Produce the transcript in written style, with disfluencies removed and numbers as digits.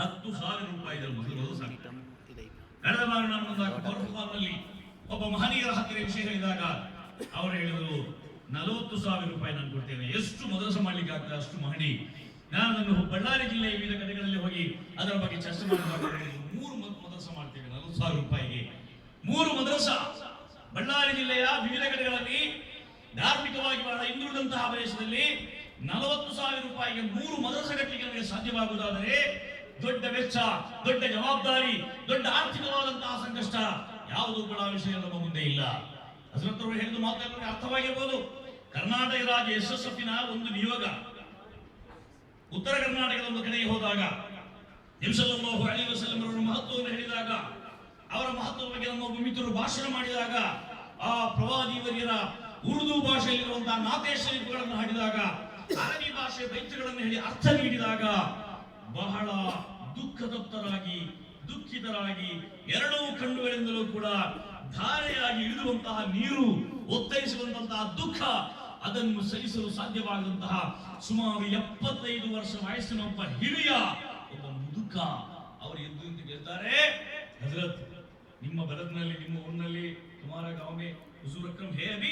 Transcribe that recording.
10,000 ರೂಪಾಯಿಗಳು ಮೊದಲು ಸಾಕು. ಕಳೆದ ಬಾರಿ ನಾನು ನಲ್ಲಿ ಒಬ್ಬ ಮಹನೀಯರ ಹತ್ತಿರ ವಿಷಯ ಹೇಳಿದಾಗ ಅವರು ಹೇಳಿದರು 40,000 ರೂಪಾಯಿ ನಾನು ಕೊಡ್ತೇನೆ. ಎಷ್ಟು ಮದರಸ ಮಾಡ್ಲಿಕ್ಕೆ ಆಗ್ತದೆ ಅಷ್ಟು ಮಹಡಿ. ನಾನು ಅದನ್ನು ಬಳ್ಳಾರಿ ಜಿಲ್ಲೆಯ ವಿವಿಧ ಕಡೆಗಳಲ್ಲಿ ಹೋಗಿ ಅದರ ಬಗ್ಗೆ ಚರ್ಚೆ ಮಾಡಿದಾಗ 3 ಮದರಸ ಮಾಡ್ತೇವೆ 40,000 ರೂಪಾಯಿಗೆ. 3 ಮದರಸ ಬಳ್ಳಾರಿ ಜಿಲ್ಲೆಯ ವಿವಿಧ ಕಡೆಗಳಲ್ಲಿ ಧಾರ್ಮಿಕವಾಗಿ ಬಹಳ ಹಿಂದುಳಿದಂತಹ ಪ್ರದೇಶದಲ್ಲಿ 40,000 ರೂಪಾಯಿಗೆ 3 ಮದರಸ ಕಟ್ಟಲಿಕ್ಕೆ ನಮಗೆ ಸಾಧ್ಯವಾಗುವುದಾದರೆ ದೊಡ್ಡ ವೆಚ್ಚ, ದೊಡ್ಡ ಜವಾಬ್ದಾರಿ, ದೊಡ್ಡ ಆರ್ಥಿಕವಾದಂತಹ ಸಂಕಷ್ಟ ಯಾವುದೂ ಕೂಡ ವಿಷಯ ನಮ್ಮ ಮುಂದೆ ಇಲ್ಲ. ಹಜರತ್ ಅವರು ಹೇಳಿದ ಮಾತುಗಳಿಗೆ ಅರ್ಥವಾಗಿರ್ಬೋದು. ಕರ್ನಾಟಕ ರಾಜ್ಯ SSFನ ಒಂದು ನಿಯೋಗ ಉತ್ತರ ಕರ್ನಾಟಕದ ಒಂದು ಕಡೆಗೆ ಹೋದಾಗ ನಬಿ ಸಲ್ಲಲ್ಲಾಹು ಅಲೈಹಿ ವಸಲ್ಲಂ ಅವರ ಮಹತ್ವವನ್ನು ಹೇಳಿದಾಗ, ಅವರ ಮಹತ್ವದ ಬಗ್ಗೆ ನಮ್ಮ ಮಿತ್ರರು ಭಾಷಣ ಮಾಡಿದಾಗ, ಆ ಪ್ರವಾದಿವರ್ಯರ ಉರ್ದು ಭಾಷೆಯಲ್ಲಿರುವಂತಹ ನಾತೆ ಶರೀಫ್ಗಳನ್ನು ಹಾಡಿದಾಗ, ಅರಬಿ ಭಾಷೆಯ ಬೈತ್ಗಳನ್ನು ಹೇಳಿ ಅರ್ಥ ನೀಡಿದಾಗ ಬಹಳ ದುಃಖತಪ್ತರಾಗಿ ದುಃಖಿತರಾಗಿ ಎರಡೂ ಕಣ್ಣುಗಳಿಂದಲೂ ಕೂಡ ಧಾರೆಯಾಗಿ ಇಳಿದುವಂತಹ ನೀರು ಒತ್ತರಿಸುವಂತಹ ದುಃಖ, ಅದನ್ನು ಸಹಿಸಲು ಸಾಧ್ಯವಾಗದಂತಹ ಸುಮಾರು 75 ವರ್ಷ ವಯಸ್ಸಿನ ಒಬ್ಬ ಹಿರಿಯ ಒಬ್ಬ ಮುದುಕ ಅವರು ಎದ್ದು ನಿಂತು ಹೇಳ್ತಾರೆ, ಹಜರತ್ ನಿಮ್ಮ ಬಲದ್ನಲ್ಲಿ ನಿಮ್ಮ ಊರಿನಲ್ಲಿ ತುಮಾರ ಗಾಂವ್ ಮೇ ಹುಜೂರ್ ಅಕ್ರಮ್ ಹೇ ಅಭಿ